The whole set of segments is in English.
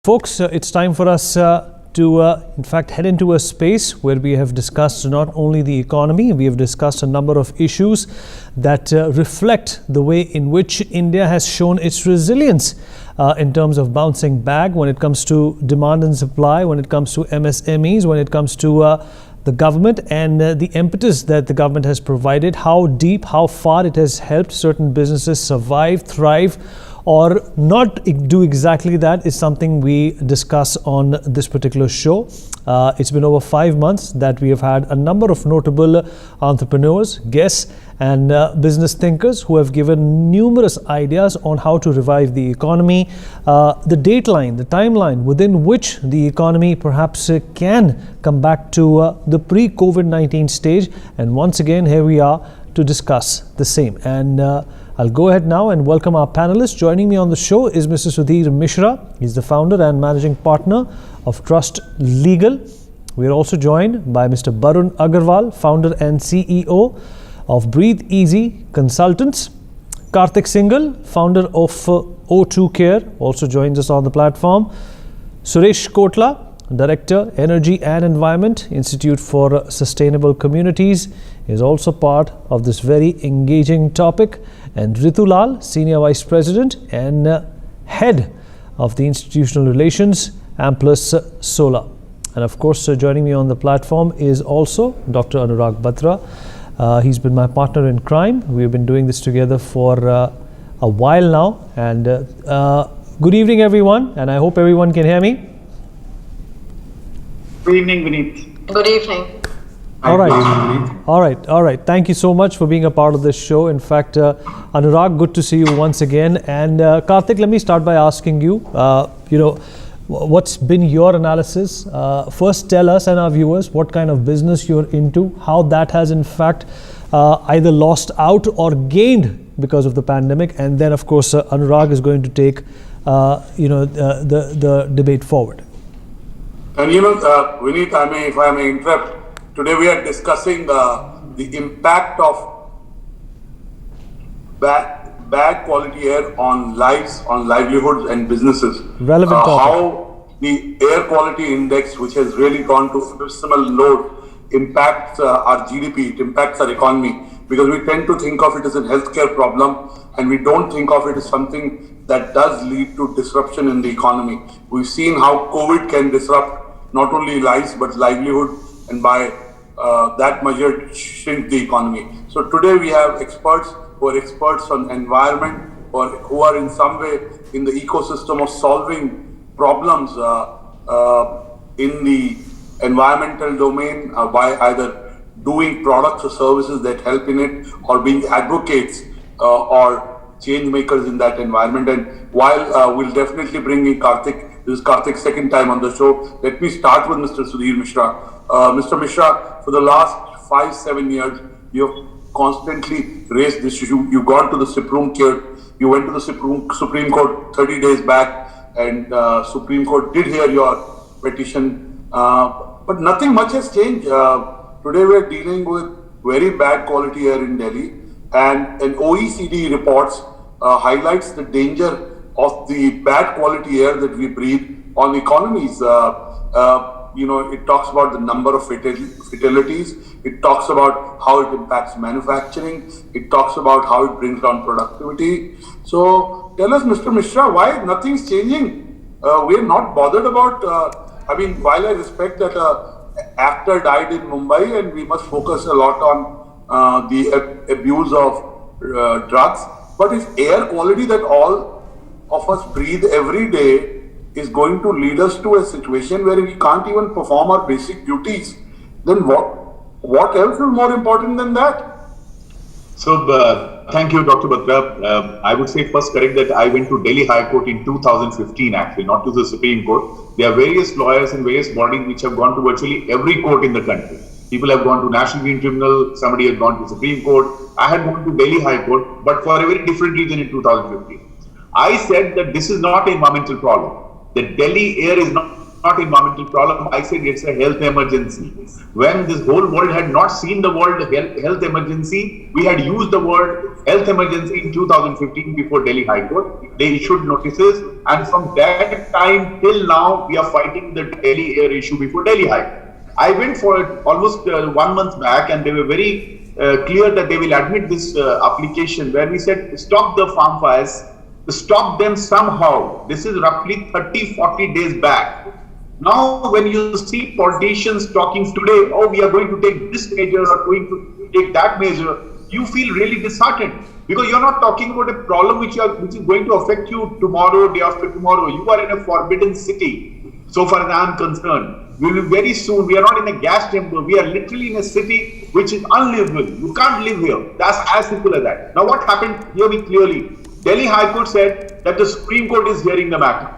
Folks, it's time for us to, in fact, head into a space where we have discussed not only the economy, we have discussed a number of issues that reflect the way in which India has shown its resilience in terms of bouncing back when it comes to demand and supply, when it comes to MSMEs, when it comes to the government and the impetus that the government has provided, how deep, how far it has helped certain businesses survive, thrive, or not do exactly that is something we discuss on this particular show. It's been over 5 months that we have had a number of notable entrepreneurs, guests, and business thinkers who have given numerous ideas on how to revive the economy, the dateline, the timeline within which the economy perhaps can come back to the pre-COVID-19 stage. And once again, here we are to discuss the same. And I'll go ahead now and welcome our panelists. Joining me on the show is Mr. Sudhir Mishra. He's the founder and managing partner of Trust Legal. We are also joined by Mr. Barun Agarwal, founder and CEO of Breathe Easy Consultants. Karthik Singhal, founder of O2 Care, also joins us on the platform. Suresh Kotla, Director, Energy and Environment, Institute for Sustainable Communities, is also part of this very engaging topic. And Ritu Lal, Senior Vice President and Head of the Institutional Relations, Amplus Solar. And of course, joining me on the platform is also Dr. Anurag Batra. He's been my partner in crime. We've been doing this together for a while now. And good evening, everyone. And I hope everyone can hear me. Good evening, Vineet. Good evening. All right. Thank you so much for being a part of this show. In fact, Anurag, good to see you once again. And Karthik, let me start by asking you, what's been your analysis? First, tell us and our viewers what kind of business you're into, how that has in fact either lost out or gained because of the pandemic. And then, of course, Anurag is going to take, the debate forward. And Vineet, if I may interrupt, today we are discussing the impact of bad quality air on lives, on livelihoods and businesses. Relevant topic. How the air quality index, which has really gone to abysmal low, impacts our GDP, it impacts our economy. Because we tend to think of it as a healthcare problem and we don't think of it as something that does lead to disruption in the economy. We've seen how COVID can disrupt not only lives but livelihood, and by that measure shrink the economy. So today we have experts who are experts on environment or who are in some way in the ecosystem of solving problems in the environmental domain by either doing products or services that help in it or being advocates or change makers in that environment. And while we'll definitely bring in Karthik, this is Karthik's second time on the show. Let me start with Mr. Sudhir Mishra. Mr. Mishra, for the last 5-7 years, you have constantly raised this issue. You got to the Supreme Court. You went to the Supreme Court 30 days back, and Supreme Court did hear your petition. But nothing much has changed. Today we are dealing with very bad quality air in Delhi, and an OECD reports highlights the danger of the bad quality air that we breathe on economies. It talks about the number of fatalities. It talks about how it impacts manufacturing. It talks about how it brings down productivity. So tell us, Mr. Mishra, why nothing's changing? We are not bothered about, while I respect that an actor died in Mumbai and we must focus a lot on the abuse of drugs, but if air quality that all of us breathe every day is going to lead us to a situation where we can't even perform our basic duties, then what else is more important than that? So, thank you, Dr. Batra. I would say first correct that I went to Delhi High Court in 2015, actually, not to the Supreme Court. There are various lawyers and various bodies which have gone to virtually every court in the country. People have gone to National Green Tribunal, somebody has gone to Supreme Court. I had gone to Delhi High Court, but for a very different reason in 2015. I said that this is not an environmental problem. The Delhi air is not an environmental problem. I said it's a health emergency. When this whole world had not seen the world health emergency, we had used the word health emergency in 2015 before Delhi High Court. They issued notices, and from that time till now, we are fighting the Delhi air issue before Delhi High Court. I went for it almost 1 month back, and they were very clear that they will admit this application where we said stop the farm fires, stop them somehow. This is roughly 30-40 days back. Now, when you see politicians talking today, oh, we are going to take this measure or going to take that measure, you feel really disheartened because you're not talking about a problem which is going to affect you tomorrow, day after tomorrow. You are in a forbidden city, so far as I am concerned. We will be very soon. We are not in a gas chamber. We are literally in a city which is unlivable. You can't live here. That's as simple as that. Now, what happened? Hear me clearly. Delhi High Court said that the Supreme Court is hearing the matter.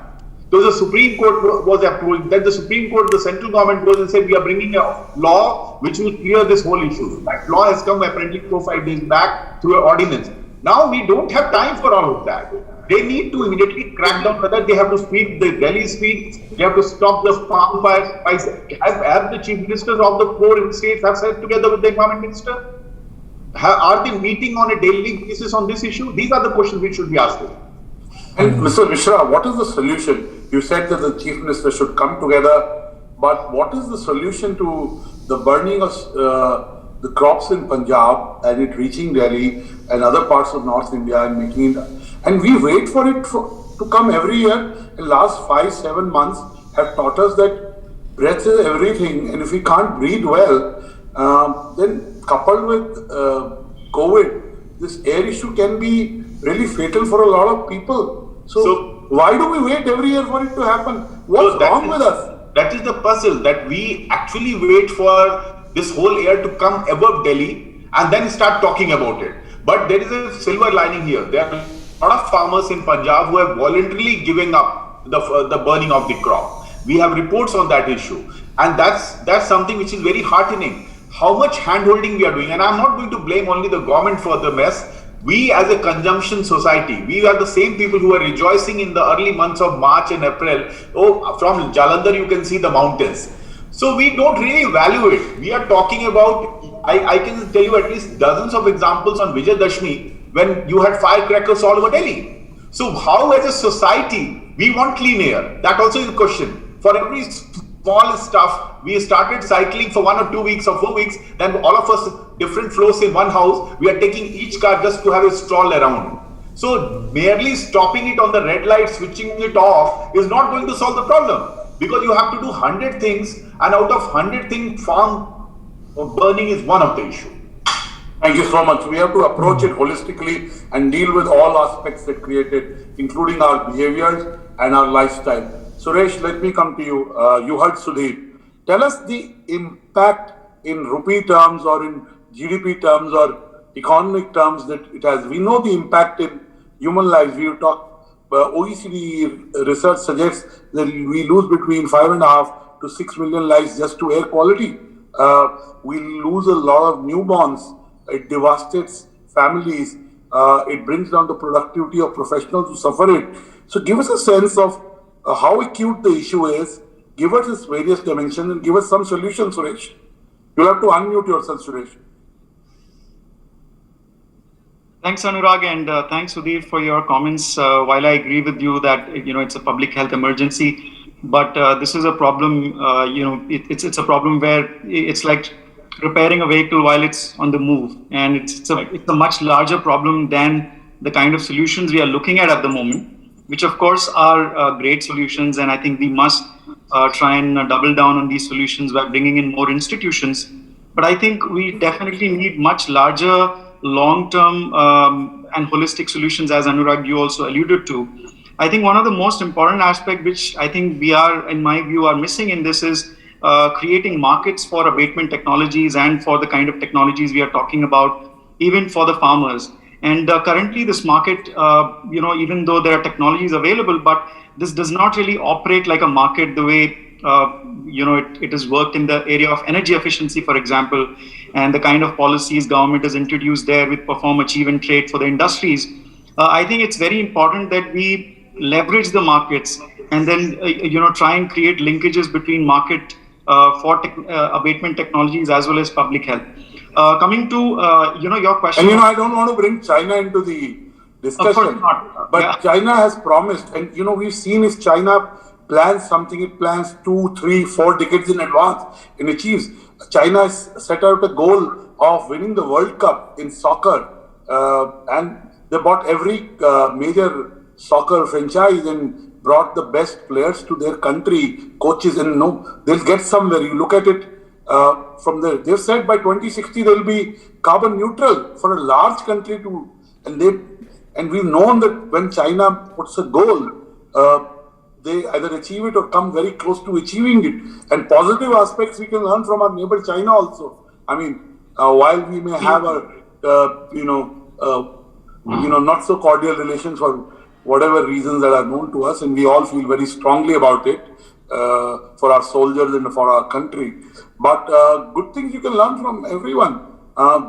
So the Supreme Court was approved. Then the Supreme Court, the central government goes and said, we are bringing a law which will clear this whole issue. That law has come apparently 4-5 days back through an ordinance. Now we don't have time for all of that. They need to immediately crack down whether they have to speed the Delhi speed, they have to stop the farm fires. Have the chief ministers of the 4 states have sat together with the environment minister? Are they meeting on a daily basis on this issue? These are the questions we should be asking. And Mr. Mishra, what is the solution? You said that the chief minister should come together, but what is the solution to the burning of the crops in Punjab and it reaching Delhi and other parts of North India and making it? And we wait for it to come every year. The last 5-7 months have taught us that breath is everything, and if we can't breathe well, then coupled with COVID, this air issue can be really fatal for a lot of people. So why do we wait every year for it to happen? What's wrong with us? That is the puzzle, that we actually wait for this whole air to come above Delhi and then start talking about it. But there is a silver lining here. There are a lot of farmers in Punjab who have voluntarily given up the burning of the crop. We have reports on that issue, and that's something which is very heartening. How much hand-holding we are doing, and I'm not going to blame only the government for the mess. We as a consumption society, we are the same people who are rejoicing in the early months of March and April. Oh, from Jalandhar you can see the mountains. So we don't really value it. We are talking about, I can tell you at least dozens of examples on Vijayadashmi when you had firecrackers all over Delhi. So how as a society, we want clean air? That also is a question. For every small stuff, we started cycling for 1 or 2 weeks or 4 weeks, then all of us, different floors in one house, we are taking each car just to have a stroll around. So merely stopping it on the red light, switching it off is not going to solve the problem, because you have to do 100 things, and out of 100 things, farm burning is one of the issue. Thank you so much. We have to approach it holistically and deal with all aspects that create it, including our behaviors and our lifestyle. Suresh, let me come to you. You heard Sudhir. Tell us the impact in rupee terms or in GDP terms or economic terms that it has. We know the impact in human lives. We talk, OECD research suggests that we lose between 5.5 to 6 million lives just to air quality. We lose a lot of newborns. It devastates families. It brings down the productivity of professionals who suffer it. So give us a sense of how acute the issue is. Give us its various dimensions and give us some solutions, Suresh. You'll have to unmute yourself, Suresh. Thanks, Anurag, and thanks, Sudhir, for your comments. While I agree with you that it's a public health emergency, but this is a problem. It's a problem where it's like repairing a vehicle while it's on the move, and it's a much larger problem than the kind of solutions we are looking at the moment, which of course are great solutions, and I think we must try and double down on these solutions by bringing in more institutions. But I think we definitely need much larger, long-term and holistic solutions, as Anurag, you also alluded to. I think one of the most important aspects, which I think we are, in my view, are missing in this is creating markets for abatement technologies and for the kind of technologies we are talking about, even for the farmers. And currently this market, even though there are technologies available, but this does not really operate like a market the way it has worked in the area of energy efficiency, for example, and the kind of policies government has introduced there with perform, achieve and trade for the industries. I think it's very important that we leverage the markets and then try and create linkages between market for abatement technologies as well as public health. Coming to your question. And I don't want to bring China into the discussion, of course not. but China has promised, and we've seen if China plans something, it plans 2, 3, 4 decades in advance and achieves. China has set out a goal of winning the World Cup in soccer, and they bought every major soccer franchise and brought the best players to their country, coaches, and they'll get somewhere. You look at it from there. They've said by 2060 they'll be carbon neutral for a large country to, and we've known that when China puts a goal, they either achieve it or come very close to achieving it. And positive aspects we can learn from our neighbor China also. I mean, while we may have not so cordial relations for whatever reasons that are known to us, and we all feel very strongly about it for our soldiers and for our country. But good things you can learn from everyone.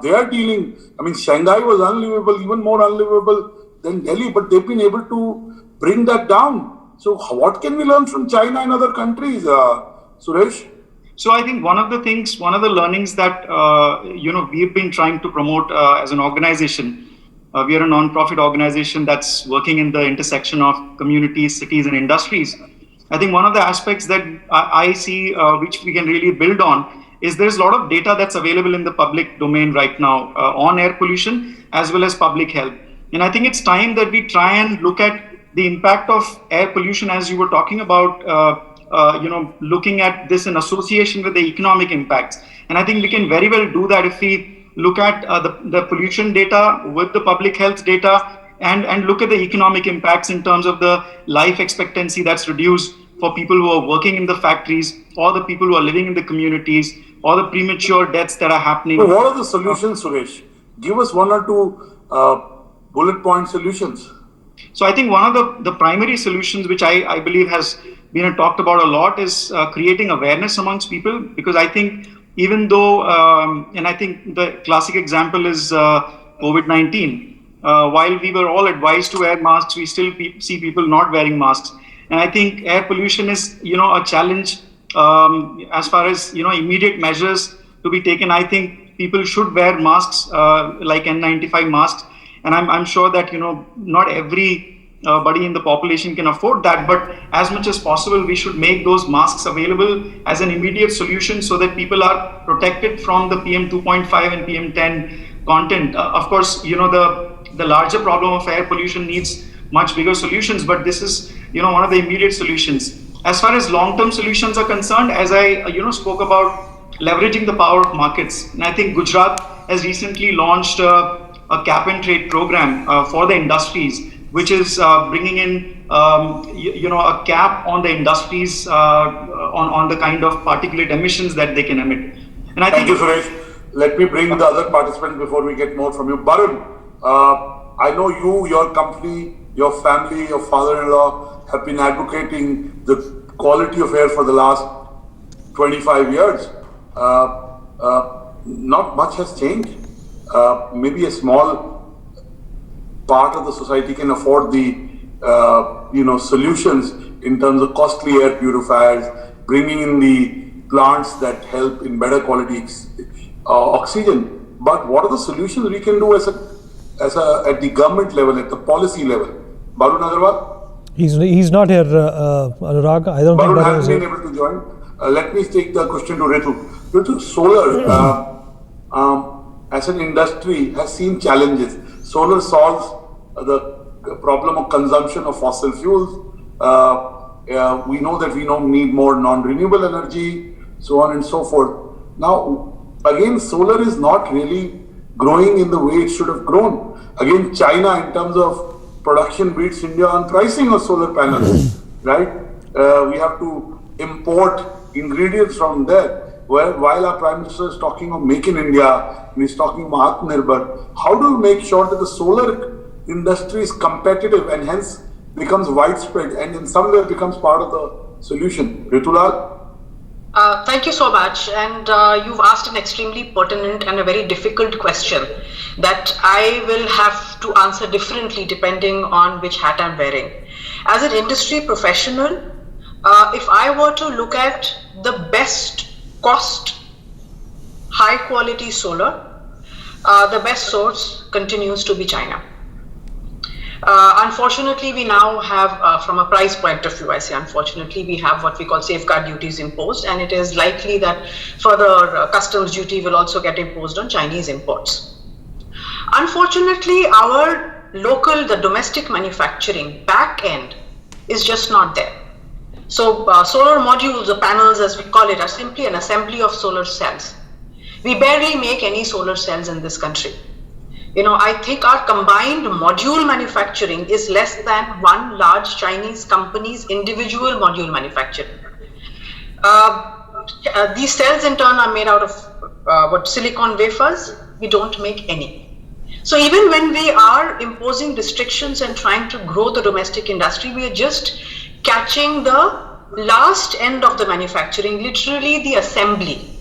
They are dealing, Shanghai was unlivable, even more unlivable than Delhi, but they've been able to bring that down. So what can we learn from China and other countries, Suresh? So I think one of the learnings that, we've been trying to promote as an organization, we are a non-profit organization that's working in the intersection of communities, cities, and industries. I think one of the aspects that I see which we can really build on is there's a lot of data that's available in the public domain right now on air pollution as well as public health. And I think it's time that we try and look at the impact of air pollution, as you were talking about, looking at this in association with the economic impacts. And I think we can very well do that if we look at the pollution data with the public health data and look at the economic impacts in terms of the life expectancy that's reduced for people who are working in the factories or the people who are living in the communities or the premature deaths that are happening. So what are the solutions, Suresh? Give us 1 or 2 bullet point solutions. So I think one of the primary solutions, which I believe has been talked about a lot, is creating awareness amongst people, because I think even though, and I think the classic example is COVID-19. While we were all advised to wear masks, we still see people not wearing masks. And I think air pollution is, a challenge as far as, immediate measures to be taken. I think people should wear masks like N95 masks. And I'm sure that, not everybody in the population can afford that. But as much as possible, we should make those masks available as an immediate solution so that people are protected from the PM 2.5 and PM 10 content. Of course, the larger problem of air pollution needs much bigger solutions, but this is, one of the immediate solutions. As far as long-term solutions are concerned, as I, spoke about leveraging the power of markets. And I think Gujarat has recently launched a cap and trade program for the industries, which is bringing in, a cap on the industries on the kind of particulate emissions that they can emit. And I Thank you, Suresh. Let me bring the other participant before we get more from you. Barun, I know you, your company, your family, your father-in-law have been advocating the quality of air for the last 25 years. Not much has changed. Maybe a small part of the society can afford the solutions in terms of costly air purifiers, bringing in the plants that help in better quality oxygen. But what are the solutions we can do at the government level, at the policy level? Barun Agarwal? He's not here, Anurag. I don't think Barun Barun hasn't is been here. able to join. Let me take the question to Ritu. Ritu, solar as an industry has seen challenges. Solar solves the problem of consumption of fossil fuels. We know that we don't need more non-renewable energy, so on and so forth. Now, again, solar is not really growing in the way it should have grown. Again, China, in terms of production, beats India on pricing of solar panels, right? We have to import ingredients from there. While our Prime Minister is talking of Make in India, and he's talking about Atmanirbhar, how do we make sure that the solar industry is competitive and hence becomes widespread and in some way becomes part of the solution? Ritulal? Thank you so much. And you've asked an extremely pertinent and a very difficult question that I will have to answer differently depending on which hat I'm wearing. As an industry professional, if I were to look at the best cost, high quality solar, the best source continues to be China. Unfortunately, we now have, from a price point of view, I say unfortunately, we have what we call safeguard duties imposed, and it is likely that further customs duty will also get imposed on Chinese imports. Unfortunately, our the domestic manufacturing back end is just not there. So solar modules, or panels as we call it, are simply an assembly of solar cells. We barely make any solar cells in this country. I think our combined module manufacturing is less than one large Chinese company's individual module manufacturing. These cells in turn are made out of silicon wafers. We don't make any. So even when we are imposing restrictions and trying to grow the domestic industry, we are just catching the last end of the manufacturing, literally the assembly.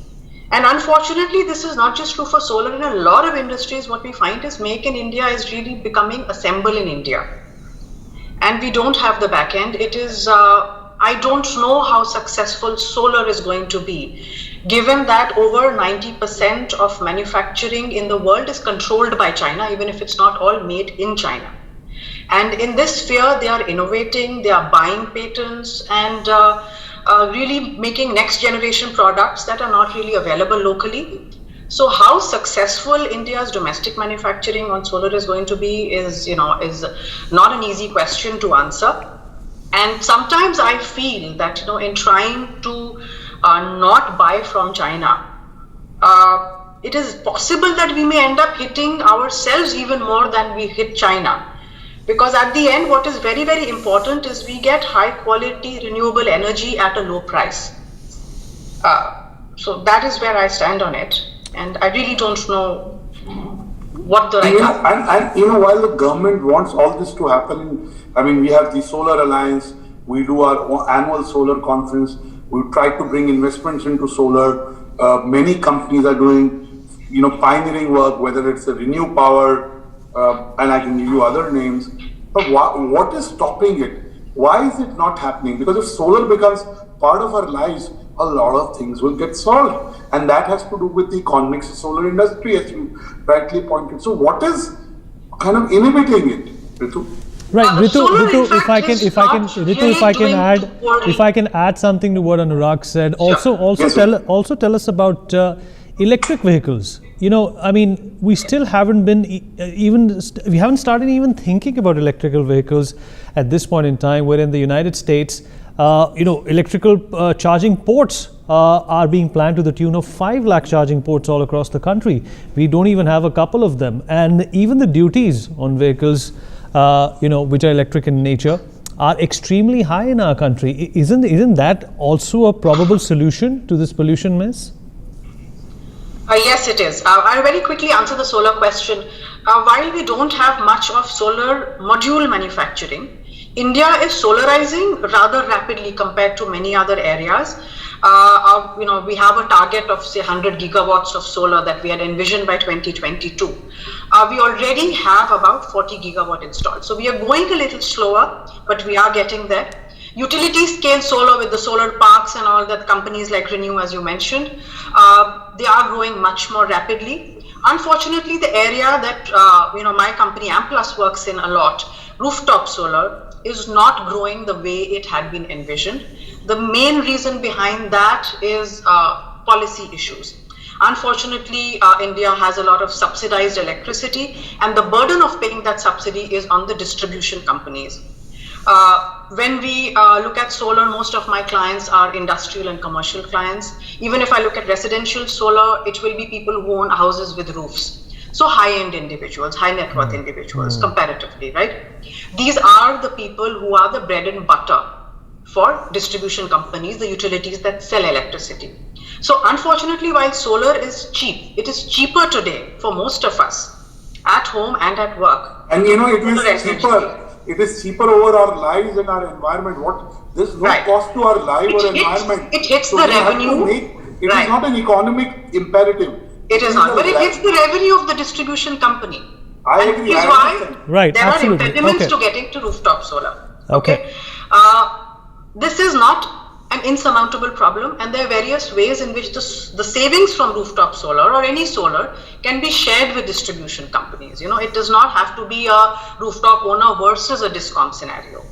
And unfortunately, this is not just true for solar. In a lot of industries, what we find is Make in India is really becoming assemble in India. And we don't have the back end. It is, I don't know how successful solar is going to be, given that over 90% of manufacturing in the world is controlled by China, even if it's not all made in China. And in this sphere, they are innovating, they are buying patents, and really making next generation products that are not really available locally. So how successful India's domestic manufacturing on solar is going to be is not an easy question to answer. And sometimes I feel that, in trying to not buy from China, it is possible that we may end up hitting ourselves even more than we hit China. Because at the end, what is very, very important is we get high quality renewable energy at a low price. So that is where I stand on it. And I really don't know what the right and while the government wants all this to happen, we have the Solar Alliance, we do our annual solar conference, we try to bring investments into solar. Many companies are doing, pioneering work, whether it's a Renew Power, and I can give you other names. But what is stopping it? Why is it not happening? Because if solar becomes part of our lives, a lot of things will get solved. And that has to do with the economics of solar industry, as you rightly pointed. So what is kind of inhibiting it, Ritu? Right, Ritu, if I can add something to what Anurag said. Also tell us about electric vehicles. We still haven't been we haven't started even thinking about electrical vehicles at this point in time, where in the United States, electrical charging ports are being planned to the tune of 5 lakh charging ports all across the country. We don't even have a couple of them. And even the duties on vehicles, which are electric in nature, are extremely high in our country. Isn't that also a probable solution to this pollution mess? Yes, it is. I'll very quickly answer the solar question. While we don't have much of solar module manufacturing, India is solarizing rather rapidly compared to many other areas. We have a target of say 100 gigawatts of solar that we had envisioned by 2022. We already have about 40 gigawatt installed. So we are going a little slower, but we are getting there. Utility scale solar with the solar parks and all that, companies like Renew, as you mentioned, they are growing much more rapidly. Unfortunately, the area that my company Amplus works in a lot, rooftop solar, is not growing the way it had been envisioned. The main reason behind that is policy issues. Unfortunately, India has a lot of subsidized electricity, and the burden of paying that subsidy is on the distribution companies. When we look at solar, most of my clients are industrial and commercial clients. Even if I look at residential solar, it will be people who own houses with roofs. So high-end individuals, high net worth individuals, comparatively, right? These are the people who are the bread and butter for distribution companies, the utilities that sell electricity. So unfortunately, while solar is cheap, it is cheaper today for most of us at home and at work. And it is cheaper over our lives and our environment. There's no cost to our life or environment. It hits the revenue. It is not an economic imperative. It is not, but it hits the revenue of the distribution company. I agree. That is why there are impediments to getting to rooftop solar. Okay. This is not an insurmountable problem, and there are various ways in which the savings from rooftop solar or any solar can be shared with distribution companies. It does not have to be a rooftop owner versus a DISCOM scenario.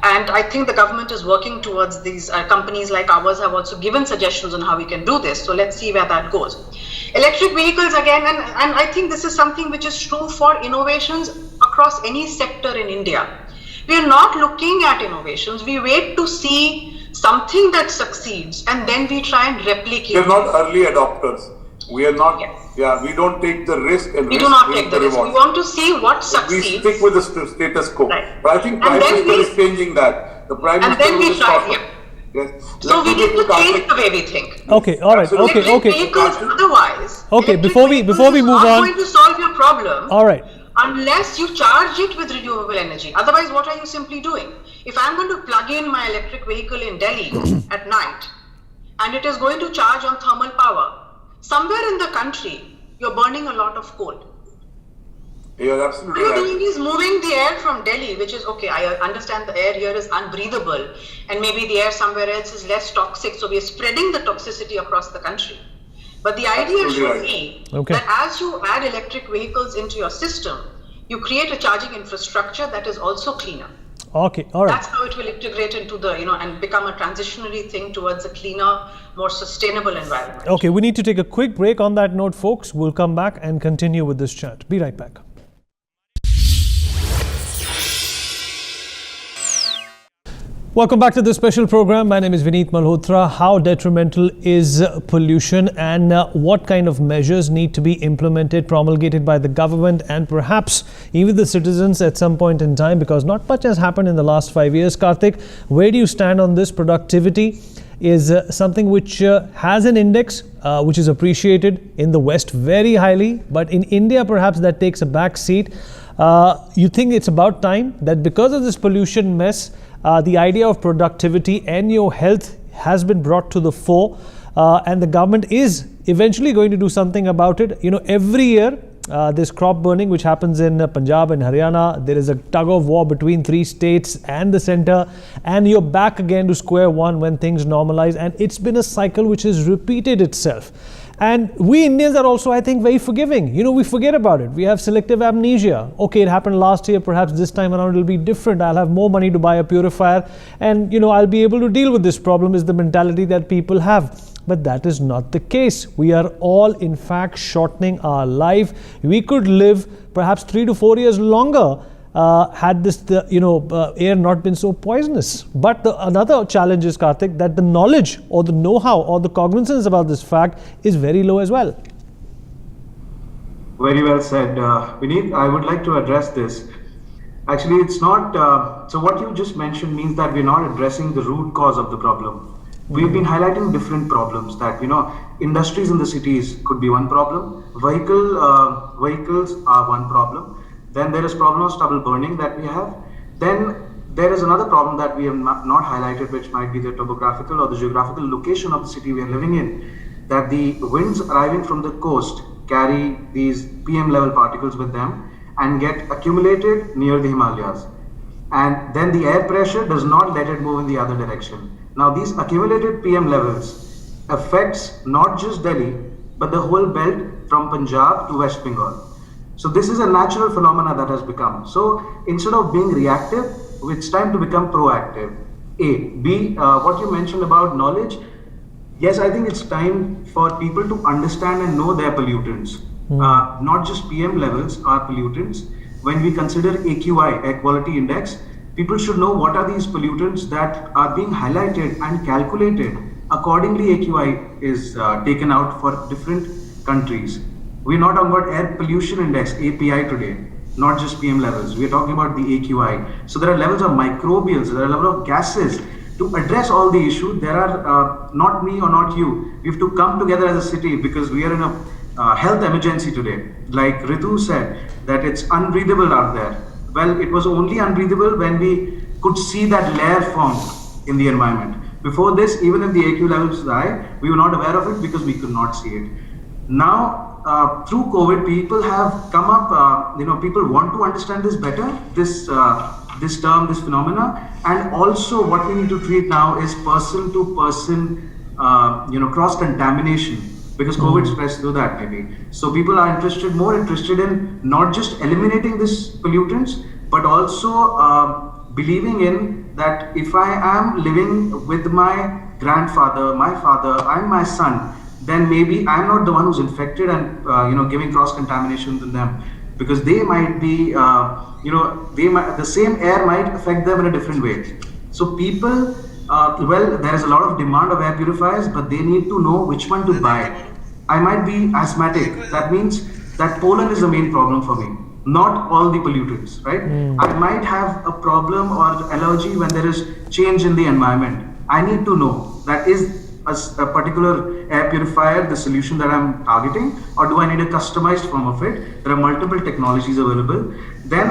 And I think the government is working towards these. Companies like ours have also given suggestions on how we can do this. So let's see where that goes. Electric vehicles again, and I think this is something which is true for innovations across any sector in India. We are not looking at innovations. We wait to see something that succeeds, and then we try and replicate. We are not early adopters. We are not. Yes. Yeah, we don't take the risk and we do not take the risk. We want to see what succeeds. We stick with the status quo. Right. But I think Prime Minister is changing that. The Prime Minister and then we try. Yeah. Yes. So we need to change the way we think. Okay, all right. Absolutely. Okay. Vehicles otherwise. Okay, before we move on. Not going to solve your problem. All right. Unless you charge it with renewable energy. Otherwise, what are you simply doing? If I'm going to plug in my electric vehicle in Delhi at night, and it is going to charge on thermal power, somewhere in the country, you're burning a lot of coal. You're absolutely What right. you're doing is moving the air from Delhi, which is okay. I understand the air here is unbreathable, and maybe the air somewhere else is less toxic. So we are spreading the toxicity across the country. But the idea should be that as you add electric vehicles into your system, you create a charging infrastructure that is also cleaner. Okay, all right. That's how it will integrate into the, and become a transitionary thing towards a cleaner, more sustainable environment. Okay, we need to take a quick break on that note, folks. We'll come back and continue with this chat. Be right back. Welcome back to this special program. My name is Vineet Malhotra. How detrimental is pollution, and what kind of measures need to be implemented, promulgated by the government and perhaps even the citizens at some point in time, because not much has happened in the last 5 years. Karthik, where do you stand on this? Productivity is something which has an index which is appreciated in the West very highly, but in India perhaps that takes a back seat. You think it's about time that because of this pollution mess, the idea of productivity and your health has been brought to the fore, and the government is eventually going to do something about it. Every year this crop burning which happens in Punjab and Haryana, there is a tug of war between 3 states and the center, and you're back again to square one when things normalize, and it's been a cycle which has repeated itself. And we Indians are also, I think, very forgiving. We forget about it. We have selective amnesia. Okay, it happened last year. Perhaps this time around it'll be different. I'll have more money to buy a purifier, and I'll be able to deal with this problem, is the mentality that people have. But that is not the case. We are all, in fact, shortening our life. We could live perhaps 3 to 4 years longer had this, air not been so poisonous. But another challenge is, Karthik, that the knowledge or the know-how or the cognizance about this fact is very low as well. Very well said. Vineet, I would like to address this. Actually, it's not, so what you just mentioned means that we're not addressing the root cause of the problem. We've been highlighting different problems that, industries in the cities could be one problem, vehicles are one problem. Then there is problem of stubble burning that we have. Then there is another problem that we have not highlighted, which might be the topographical or the geographical location of the city we are living in, that the winds arriving from the coast carry these PM level particles with them and get accumulated near the Himalayas. And then the air pressure does not let it move in the other direction. Now these accumulated PM levels affects not just Delhi, but the whole belt from Punjab to West Bengal. So this is a natural phenomena that has become. So instead of being reactive, it's time to become proactive. A. B. What you mentioned about knowledge. Yes, I think it's time for people to understand and know their pollutants. Not just PM levels are pollutants. When we consider AQI, Air Quality Index, people should know what are these pollutants that are being highlighted and calculated. Accordingly, AQI is taken out for different countries. We're not talking about Air Pollution Index, API today, not just PM levels. We're talking about the AQI. So there are levels of microbials, there are levels of gases. To address all the issues, there are, not me or not you, we have to come together as a city because we are in a health emergency today. Like Ritu said, that it's unbreathable out there. Well, it was only unbreathable when we could see that layer form in the environment. Before this, even if the AQ levels was high, we were not aware of it because we could not see it. Now, through COVID, people have come up, people want to understand this better, this this term, this phenomena. And also what we need to treat now is person to person, cross contamination, because COVID spreads through that maybe. So people are more interested in not just eliminating these pollutants, but also believing in that if I am living with my grandfather, my father, and my son, then maybe I'm not the one who's infected and giving cross contamination to them, because they might be, the same air might affect them in a different way. So people, there is a lot of demand of air purifiers, but they need to know which one to buy. I might be asthmatic. That means that pollen is the main problem for me, not all the pollutants, right? I might have a problem or allergy when there is change in the environment. I need to know that is a particular air purifier the solution that I'm targeting, or do I need a customized form of it? There are multiple technologies available. Then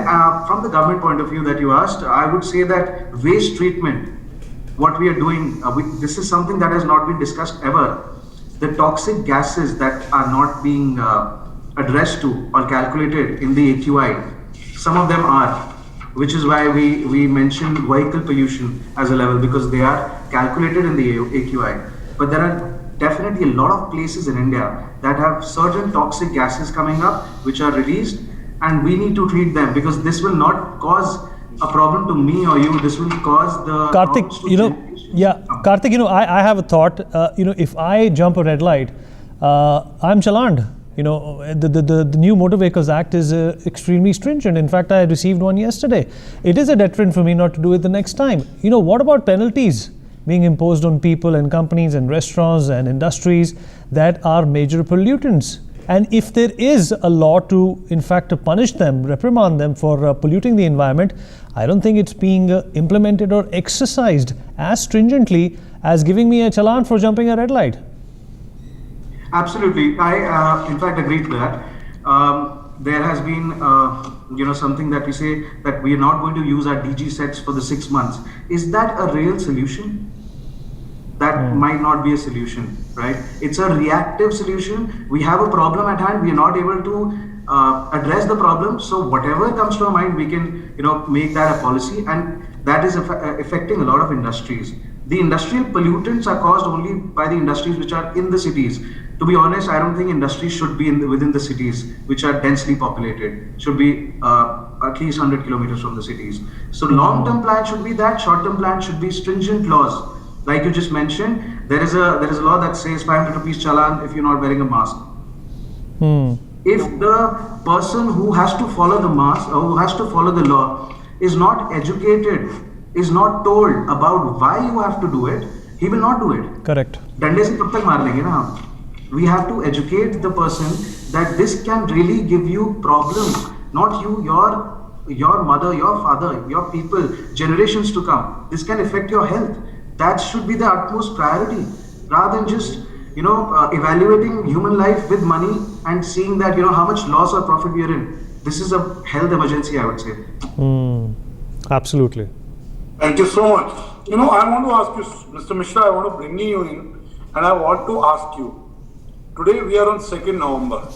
from the government point of view that you asked, I would say that waste treatment, what we are doing, this is something that has not been discussed ever. The toxic gases that are not being addressed to or calculated in the AQI, some of them are, which is why we mentioned vehicle pollution as a level, because they are calculated in the AQI. But there are definitely a lot of places in India that have certain toxic gases coming up which are released, and we need to treat them, because this will not cause a problem to me or you. This will cause the Karthik, Karthik, I have a thought. If I jump a red light, I'm challaned. The new Motor Vehicles Act is extremely stringent. In fact, I received one yesterday. It is a deterrent for me not to do it the next time. What about penalties being imposed on people and companies and restaurants and industries that are major pollutants? And if there is a law to, in fact, to punish them, reprimand them for polluting the environment, I don't think it's being implemented or exercised as stringently as giving me a challan for jumping a red light. Absolutely. I, in fact, agree to that. There has been, something that we say that we are not going to use our DG sets for the 6 months. Is that a real solution? That might not be a solution, right? It's a reactive solution. We have a problem at hand. We are not able to address the problem. So whatever comes to our mind, we can, make that a policy, and that is affecting a lot of industries. The industrial pollutants are caused only by the industries which are in the cities. To be honest, I don't think industries should be within the cities, which are densely populated. Should be at least 100 kilometers from the cities. So long-term plan should be that. Short-term plan should be stringent laws. Like you just mentioned, there is a law that says 500 rupees challan if you're not wearing a mask. If the person who has to follow the mask or who has to follow the law is not educated, is not told about why you have to do it, he will not do it. Correct. Dande se kab tak maar lenge na hum. We have to educate the person that this can really give you problems, not you, your mother, your father, your people, generations to come. This can affect your health. That should be the utmost priority, rather than just evaluating human life with money and seeing that how much loss or profit we are in. This is a health emergency, I would say. Absolutely. Thank you so much. I want to ask you, Mr. Mishra, I want to bring you in, and I want to ask you. Today we are on 2nd November.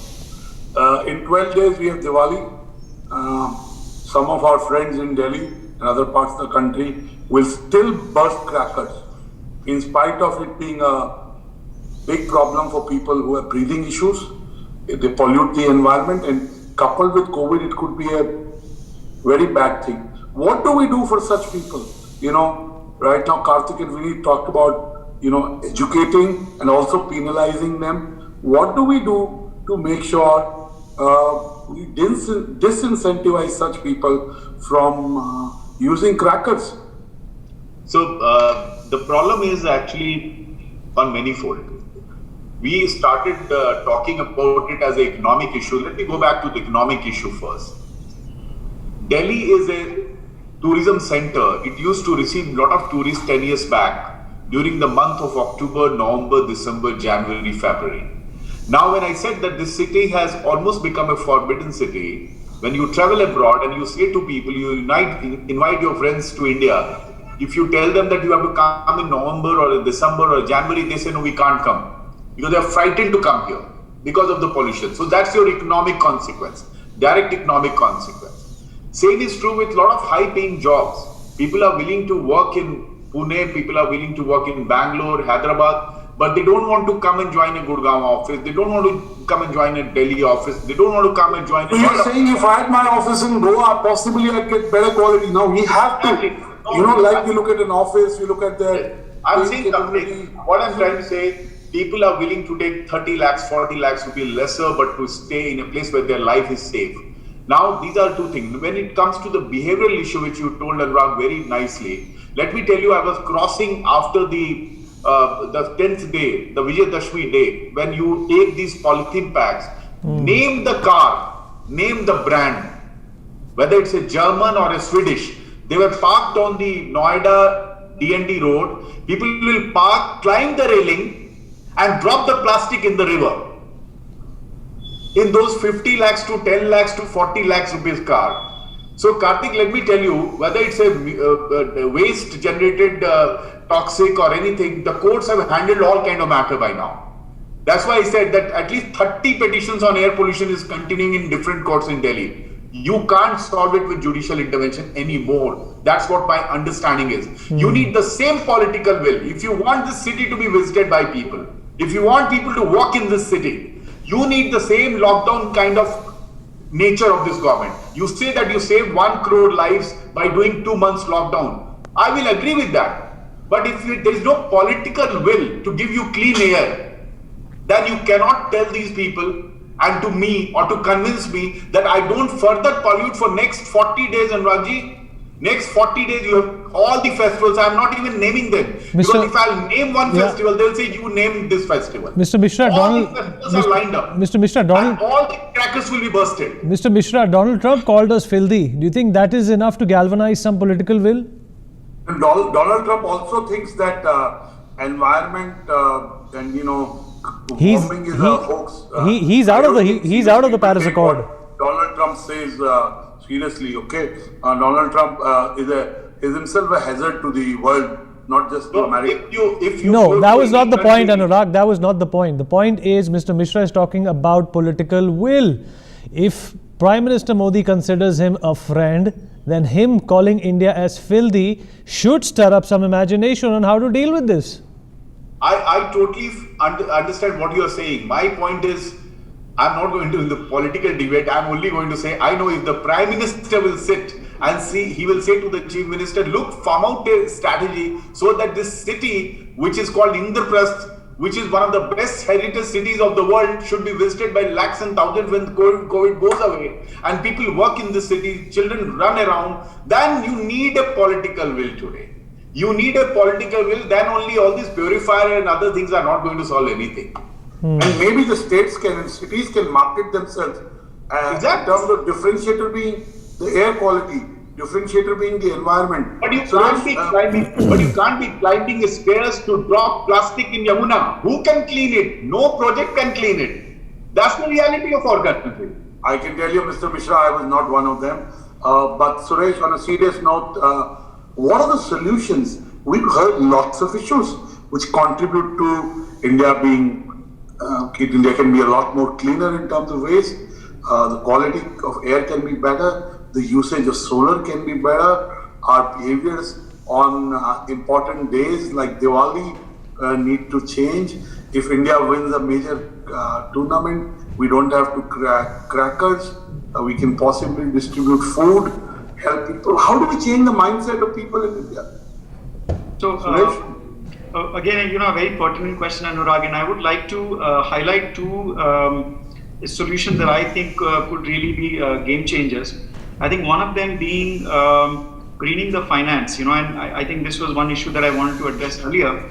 In 12 days we have Diwali. Some of our friends in Delhi and other parts of the country will still burst crackers, in spite of it being a big problem for people who have breathing issues. They pollute the environment, and coupled with COVID, it could be a very bad thing. What do we do for such people? Right now Karthik and Vineet talked about, educating and also penalizing them. What do we do to make sure we disincentivize such people from using crackers? So the problem is actually on manifold. We started talking about it as an economic issue. Let me go back to the economic issue first. Delhi is a tourism center. It used to receive a lot of tourists 10 years back during the month of October, November, December, January, February. Now, when I said that this city has almost become a forbidden city, when you travel abroad and you say to people, you invite your friends to India, if you tell them that you have to come in November or December or January, they say, no, we can't come. Because they are frightened to come here because of the pollution. So that's your economic consequence, direct economic consequence. Same is true with a lot of high-paying jobs. People are willing to work in Pune, people are willing to work in Bangalore, Hyderabad, but they don't want to come and join a Gurgaon office. They don't want to come and join a Delhi office. They don't want to come and join a... You're saying if I had my office in Goa, possibly I'd get better quality. Now we have to, like you look at an office, you look at their... I'm saying something. What I'm trying to say, people are willing to take 30 lakhs, 40 lakhs to be lesser, but to stay in a place where their life is safe. Now, these are two things. When it comes to the behavioral issue, which you told Anurag very nicely, let me tell you, I was crossing after the 10th day, the Vijayadashmi day, when you take these polythene packs, name the car, name the brand, whether it's a German or a Swedish. They were parked on the Noida D&D road. People will park, climb the railing and drop the plastic in the river. In those 50 lakhs to 10 lakhs to 40 lakhs rupees car. So Karthik, let me tell you, whether it's a waste generated toxic or anything, the courts have handled all kind of matter by now. That's why I said that at least 30 petitions on air pollution is continuing in different courts in Delhi. You can't solve it with judicial intervention anymore. That's what my understanding is. You need the same political will. If you want this city to be visited by people, if you want people to walk in this city, you need the same lockdown kind of nature of this government. You say that you save 1 crore lives by doing 2 months lockdown. I will agree with that. But if there is no political will to give you clean air, then you cannot tell these people and to me or to convince me that I don't further pollute for next 40 days, Anuragji. Next 40 days you have all the festivals. I am not even naming them. Because if I'll name one festival, they'll say you named this festival. Mr. Mishra, all the festivals are lined up. Mr. Mishra, and all the crackers will be bursted. Mr. Mishra, Donald Trump called us filthy. Do you think that is enough to galvanize some political will? Donald Trump also thinks that environment and warming is a hoax. He's out of the Paris Accord. Donald Trump says seriously, okay? Donald Trump is himself a hazard to the world, not just to America. No, that was not the point, Anurag. That was not the point. The point is, Mr. Mishra is talking about political will. If Prime Minister Modi considers him a friend, then him calling India as filthy should stir up some imagination on how to deal with this. I totally understand what you are saying. My point is, I'm not going to in the political debate. I'm only going to say, I know if the Prime Minister will sit and see, he will say to the Chief Minister, look, form out a strategy so that this city, which is called Indraprasth, which is one of the best heritage cities of the world, should be visited by lakhs and thousands when COVID goes away and people work in the city, children run around. Then you need a political will today. You need a political will, then only all these purifier and other things are not going to solve anything. And maybe the states and cities can market themselves in terms of differentiator being the air quality, differentiator being the environment. But you can't be climbing stairs to drop plastic in Yamuna. Who can clean it? No project can clean it. That's the reality of our country. I can tell you, Mr. Mishra, I was not one of them. But Suresh, on a serious note, what are the solutions? We've heard lots of issues which contribute to India being India can be a lot more cleaner in terms of waste. The quality of air can be better. The usage of solar can be better. Our behaviors on important days like Diwali need to change. If India wins a major tournament, we don't have to crack crackers. We can possibly distribute food, help people. How do we change the mindset of people in India? So, again, a very pertinent question, Anurag, and I would like to highlight two solutions that I think could really be game changers. I think one of them being greening the finance, and I think this was one issue that I wanted to address earlier.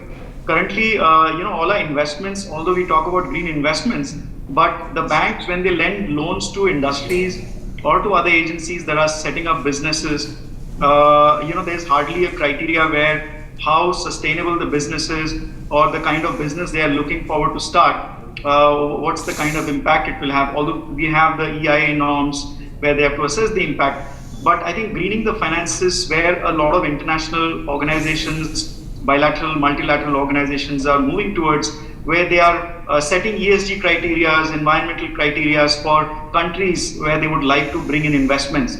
Currently, all our investments, although we talk about green investments, but the banks, when they lend loans to industries or to other agencies that are setting up businesses, there's hardly a criteria where how sustainable the business is or the kind of business they are looking forward to start, what's the kind of impact it will have. Although we have the EIA norms where they have to assess the impact, but I think greening the finances where a lot of international organizations, bilateral, multilateral organizations are moving towards, where they are setting ESG criteria, environmental criteria for countries where they would like to bring in investments.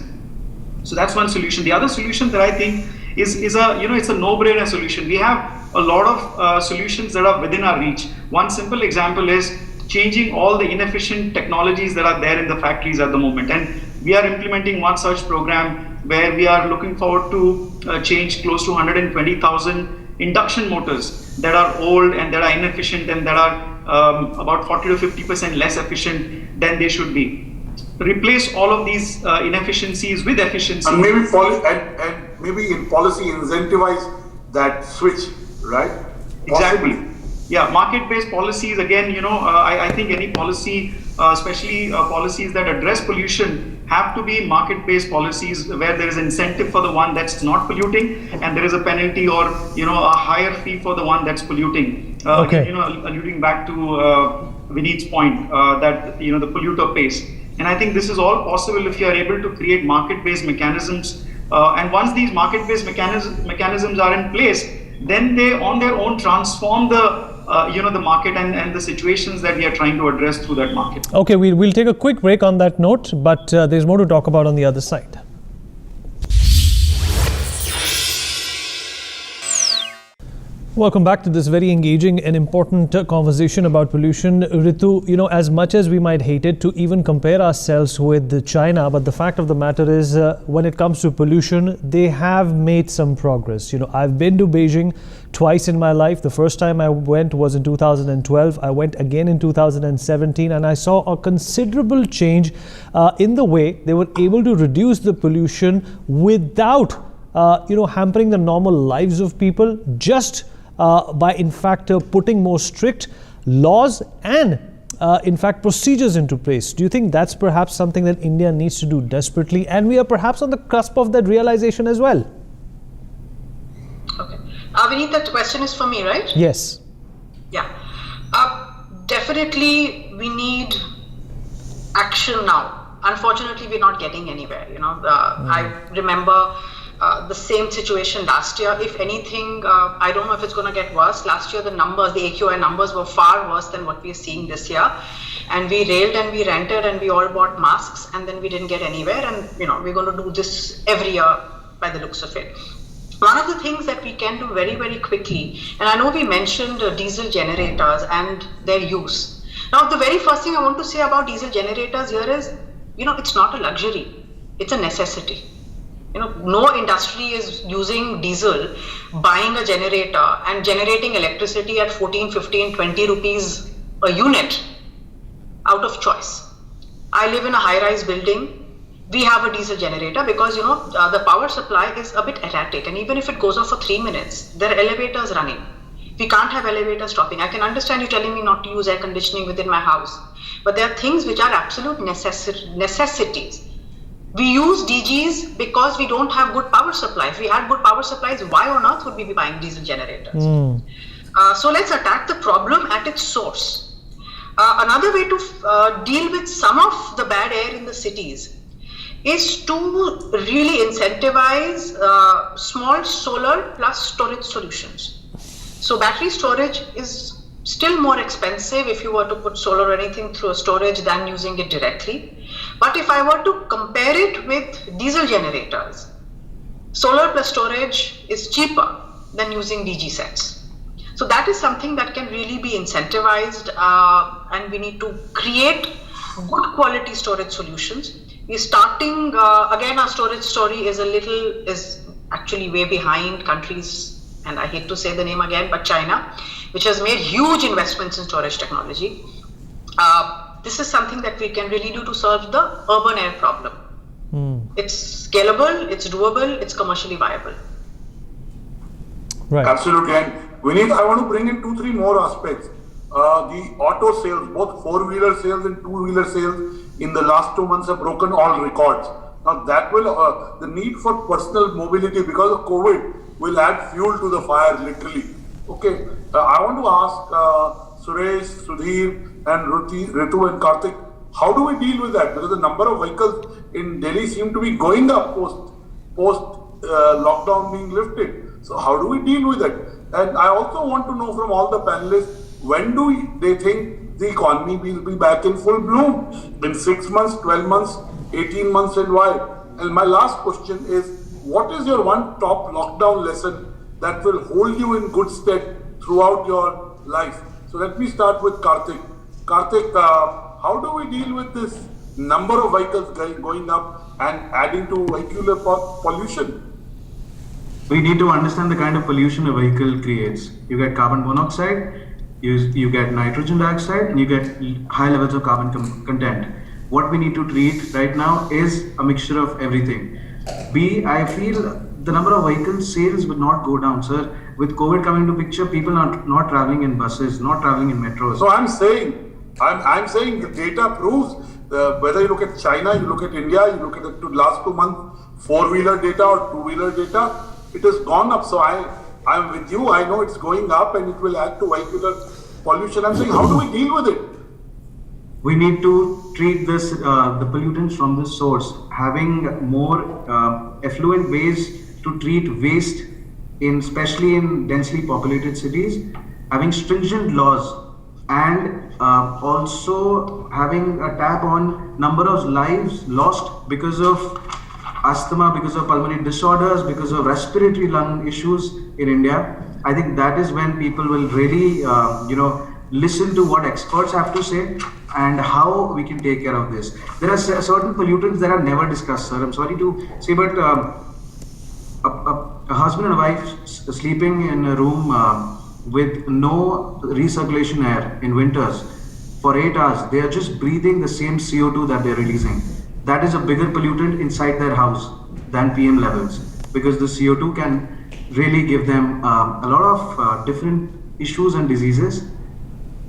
So that's one solution. The other solution that I think is a, it's a no-brainer solution. We have a lot of solutions that are within our reach. One simple example is changing all the inefficient technologies that are there in the factories at the moment. And we are implementing one such program where we are looking forward to change close to 120,000 induction motors that are old and that are inefficient and that are about 40 to 50% less efficient than they should be. Replace all of these inefficiencies with efficiency. And maybe maybe in policy incentivize that switch, right? Exactly. Possibly. Yeah, market-based policies, again, I think any policy, especially policies that address pollution, have to be market-based policies where there is incentive for the one that's not polluting and there is a penalty or, a higher fee for the one that's polluting. Okay. Again, alluding back to Vineet's point that, the polluter pays. And I think this is all possible if you are able to create market-based mechanisms. And once these market-based mechanisms are in place, then they on their own transform the market and the situations that we are trying to address through that market. Okay, we'll take a quick break on that note, but there's more to talk about on the other side. Welcome back to this very engaging and important conversation about pollution. Ritu, as much as we might hate it to even compare ourselves with China, but the fact of the matter is when it comes to pollution, they have made some progress. I've been to Beijing twice in my life. The first time I went was in 2012. I went again in 2017 and I saw a considerable change in the way they were able to reduce the pollution without, hampering the normal lives of people, just by in fact putting more strict laws and in fact procedures into place. Do you think that's perhaps something that India needs to do desperately, and we are perhaps on the cusp of that realization as well? Okay. Vineet, that question is for me, right? Yes. Yeah. Definitely we need action now. Unfortunately, we're not getting anywhere. I remember the same situation last year. If anything, I don't know if it's going to get worse. Last year, the AQI numbers were far worse than what we're seeing this year. And we railed and we ranted and we all bought masks and then we didn't get anywhere. And, we're going to do this every year by the looks of it. One of the things that we can do very, very quickly, and I know we mentioned diesel generators and their use. Now, the very first thing I want to say about diesel generators here is, it's not a luxury, it's a necessity. No industry is using diesel, buying a generator and generating electricity at 14, 15, 20 rupees a unit out of choice. I live in a high-rise building. We have a diesel generator because, the power supply is a bit erratic. And even if it goes off for 3 minutes, there are elevators running. We can't have elevators stopping. I can understand you telling me not to use air conditioning within my house. But there are things which are absolute necessities. We use DGs because we don't have good power supply. If we had good power supplies, why on earth would we be buying diesel generators? So let's attack the problem at its source. Another way to deal with some of the bad air in the cities is to really incentivize small solar plus storage solutions. So battery storage is still more expensive if you were to put solar or anything through a storage than using it directly. But if I were to compare it with diesel generators, solar plus storage is cheaper than using DG sets. So that is something that can really be incentivized, and we need to create good quality storage solutions. We're starting, again, our storage story is actually way behind countries, and I hate to say the name again, but China, which has made huge investments in storage technology. This is something that we can really do to solve the urban air problem. It's scalable, it's doable, it's commercially viable. Right. Absolutely. And Vineet, I want to bring in 2-3 more aspects. The auto sales, both 4-wheeler sales and 2-wheeler sales in the last 2 months have broken all records. Now that will, the need for personal mobility because of COVID will add fuel to the fire, literally. Okay. I want to ask Suresh, Sudhir, and Ritu and Karthik, how do we deal with that? Because the number of vehicles in Delhi seem to be going up post lockdown being lifted. So how do we deal with it? And I also want to know from all the panelists, when do they think the economy will be back in full bloom? In 6 months, 12 months, 18 months, and why? And my last question is, what is your one top lockdown lesson that will hold you in good stead throughout your life? So let me start with Karthik. Karthik, how do we deal with this number of vehicles going up and adding to vehicular pollution? We need to understand the kind of pollution a vehicle creates. You get carbon monoxide, you get nitrogen dioxide, and you get high levels of carbon content. What we need to treat right now is a mixture of everything. I feel the number of vehicle sales will not go down, sir. With COVID coming into picture, people are not traveling in buses, not traveling in metros. So I'm saying the data proves, whether you look at China, you look at India, you look at the last 2 months, 4-wheeler data or 2-wheeler data, it has gone up. So I'm with you. I know it's going up and it will add to vehicular pollution. I'm saying, how do we deal with it? We need to treat this the pollutants from the source, having more effluent ways to treat waste, especially in densely populated cities, having stringent laws, and also having a tap on number of lives lost because of asthma, because of pulmonary disorders, because of respiratory lung issues in India. I think that is when people will really, listen to what experts have to say and how we can take care of this. There are certain pollutants that are never discussed, sir. I'm sorry to say, but a husband and a wife sleeping in a room with no recirculation air in winters for 8 hours, they are just breathing the same CO2 that they're releasing. That is a bigger pollutant inside their house than PM levels, because the CO2 can really give them a lot of different issues and diseases.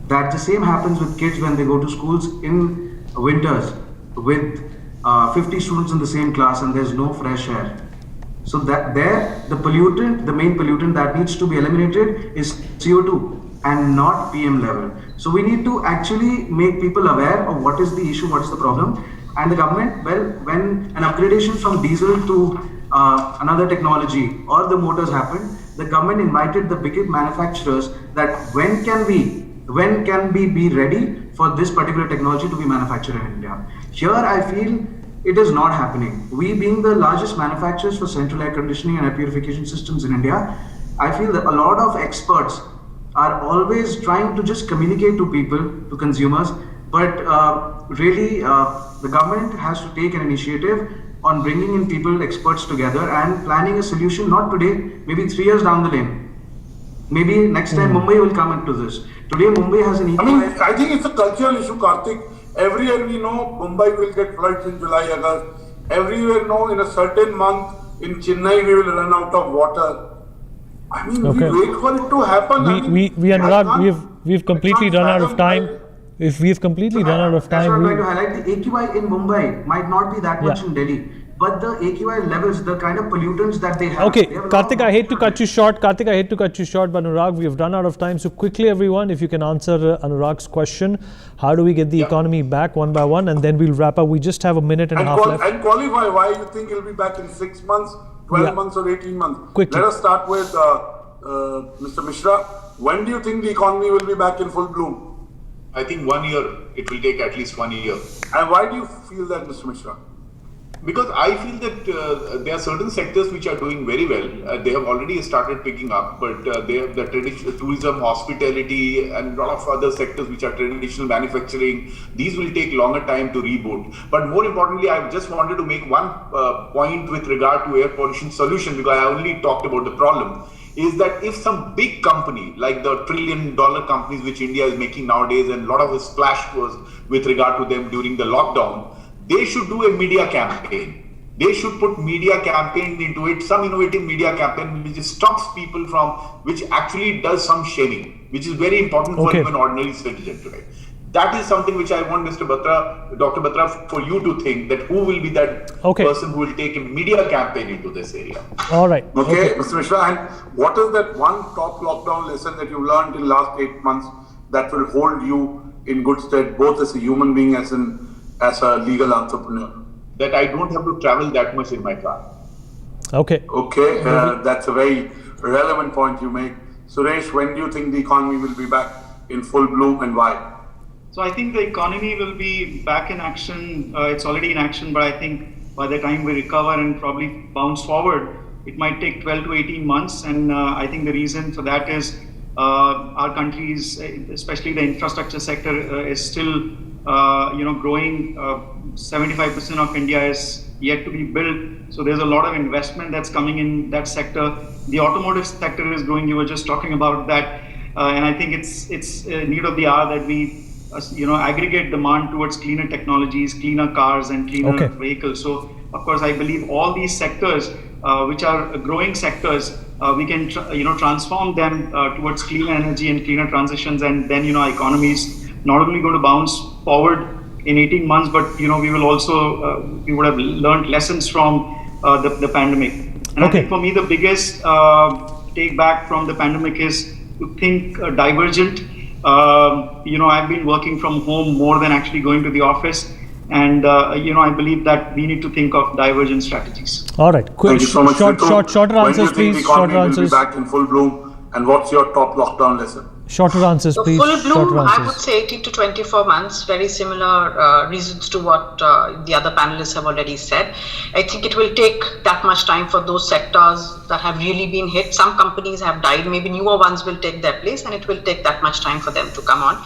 That the same happens with kids when they go to schools in winters with 50 students in the same class and there's no fresh air. So that the main pollutant that needs to be eliminated is CO2 and not PM level. So we need to actually make people aware of what is the issue, what is the problem. And the government, when an upgradation from diesel to another technology or the motors happened, the government invited the big manufacturers that when can we be ready for this particular technology to be manufactured in India. Here I feel it is not happening. We being the largest manufacturers for central air conditioning and air purification systems in India, I feel that a lot of experts are always trying to just communicate to people, to consumers, but really the government has to take an initiative on bringing in people, experts together and planning a solution, not today, maybe 3 years down the lane. Maybe next time Mumbai will come into this. Today Mumbai has an EQI. I think it's a cultural issue, Karthik. Every year we know Mumbai will get floods in July, August. Every year know in a certain month in Chennai we will run out of water. I mean, we wait for it to happen. We've completely run out of time. If we've completely run out of time, I'm trying to highlight the AQI in Mumbai might not be that much in Delhi. But the AQI levels, the kind of pollutants that they have. Okay, Karthik, I hate to cut you short. But Anurag, we have run out of time. So quickly, everyone, if you can answer Anurag's question, how do we get the economy back one by one? And then we'll wrap up. We just have a minute and a half left. And qualify why you think it'll be back in 6 months, 12 months or 18 months. Quickly. Let us start with Mr. Mishra. When do you think the economy will be back in full bloom? I think 1 year. It will take at least 1 year. And why do you feel that, Mr. Mishra? Because I feel that there are certain sectors which are doing very well. They have already started picking up, but they have the traditional tourism, hospitality, and a lot of other sectors which are traditional manufacturing. These will take longer time to reboot. But more importantly, I just wanted to make one point with regard to air pollution solution, because I only talked about the problem. Is that if some big company like the $1 trillion companies which India is making nowadays, and a lot of a splash was with regard to them during the lockdown, they should do a media campaign. They should put media campaign into it, some innovative media campaign which stops people from, which actually does some shaming, which is very important for even ordinary citizen today. That is something which I want Dr. Batra, for you to think that who will be that person who will take a media campaign into this area. All right. Okay, Mr. Mishra, and what is that one top lockdown lesson that you learned in the last 8 months that will hold you in good stead, both as a human being, as a legal entrepreneur? That I don't have to travel that much in my car. Okay. Okay, that's a very relevant point you make. Suresh, when do you think the economy will be back in full bloom and why? So I think the economy will be back in action. It's already in action, but I think by the time we recover and probably bounce forward, it might take 12 to 18 months. And I think the reason for that is our countries, especially the infrastructure sector, is still growing. 75% of India is yet to be built. So there's a lot of investment that's coming in that sector. The automotive sector is growing. You were just talking about that. And I think it's need of the hour that we aggregate demand towards cleaner technologies, cleaner cars and cleaner vehicles. So of course, I believe all these sectors, which are growing sectors, we can transform them towards cleaner energy and cleaner transitions, and then our economy is not only going to bounce forward in 18 months, but we will also we would have learned lessons from the pandemic. And I think for me the biggest take back from the pandemic is to think divergent. I've been working from home more than actually going to the office. And, I believe that we need to think of divergent strategies. All right. Thank you so much. Shorter answers, please. Shorter answers. Will be back in full bloom. And what's your top lockdown lesson? Shorter answers, So please. full bloom, Shorter answers. I would say 18 to 24 months. Very similar reasons to what the other panelists have already said. I think it will take that much time for those sectors that have really been hit. Some companies have died. Maybe newer ones will take their place, and it will take that much time for them to come on.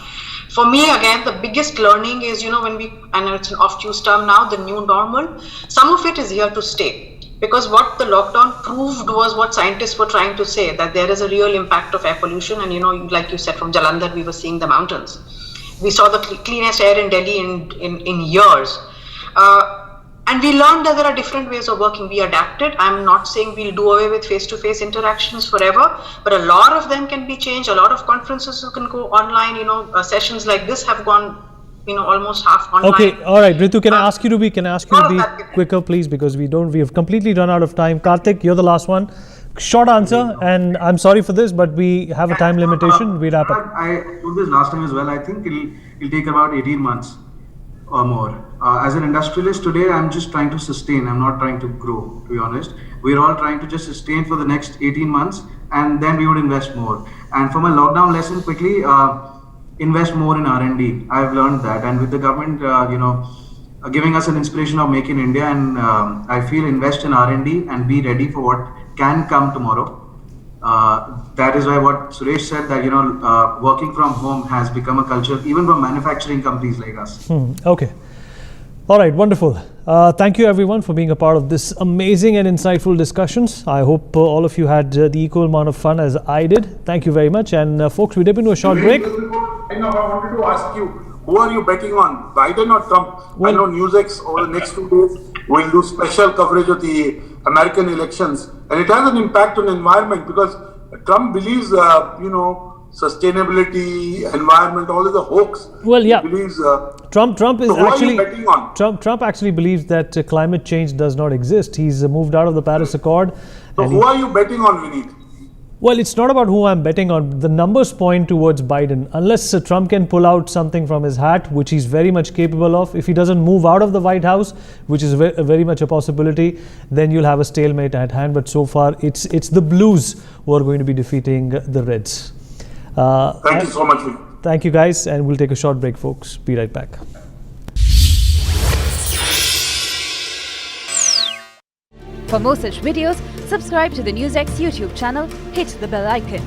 For me, again, the biggest learning is, when and it's an oft-used term now, the new normal, some of it is here to stay. Because what the lockdown proved was what scientists were trying to say, that there is a real impact of air pollution. And, like you said, from Jalandhar, we were seeing the mountains. We saw the cleanest air in Delhi in years. And we learned that there are different ways of working. We adapted. I'm not saying we'll do away with face-to-face interactions forever, but a lot of them can be changed. A lot of conferences can go online. Sessions like this have gone, almost half online. Okay, all right, Ritu, can I ask you to be quicker, please, because we have completely run out of time. Karthik, you're the last one. Short answer, and I'm sorry for this, but we have a time limitation. We wrap up. I told this last time as well. I think it'll take about 18 months or more. As an industrialist today, I'm just trying to sustain. I'm not trying to grow, to be honest. We're all trying to just sustain for the next 18 months, and then we would invest more. And for my lockdown lesson, quickly, invest more in R&D. I've learned that, and with the government, giving us an inspiration of Make in India, and I feel invest in R&D and be ready for what can come tomorrow. That is why what Suresh said, that working from home has become a culture, even for manufacturing companies like us. Okay. All right, wonderful. Thank you everyone for being a part of this amazing and insightful discussions. I hope all of you had the equal amount of fun as I did. Thank you very much. And folks, we dip into a short break. I wanted to ask you, who are you betting on, Biden or Trump? I know NewsX over the next 2 days will do special coverage of the American elections, and it has an impact on the environment because Trump believes, sustainability, environment, all is a hoax. Well, yeah. He believes, Trump is so who actually are you betting on? Trump actually believes that climate change does not exist. He's moved out of the Paris Accord. So who are you betting on, Vineet? Well, it's not about who I'm betting on. The numbers point towards Biden. Unless Trump can pull out something from his hat, which he's very much capable of, if he doesn't move out of the White House, which is very much a possibility, then you'll have a stalemate at hand. But so far, it's the Blues who are going to be defeating the Reds. Thank you so much, Vineet. Thank you, guys, and we'll take a short break, folks. Be right back. For more such videos, subscribe to the NewsX YouTube channel, hit the bell icon.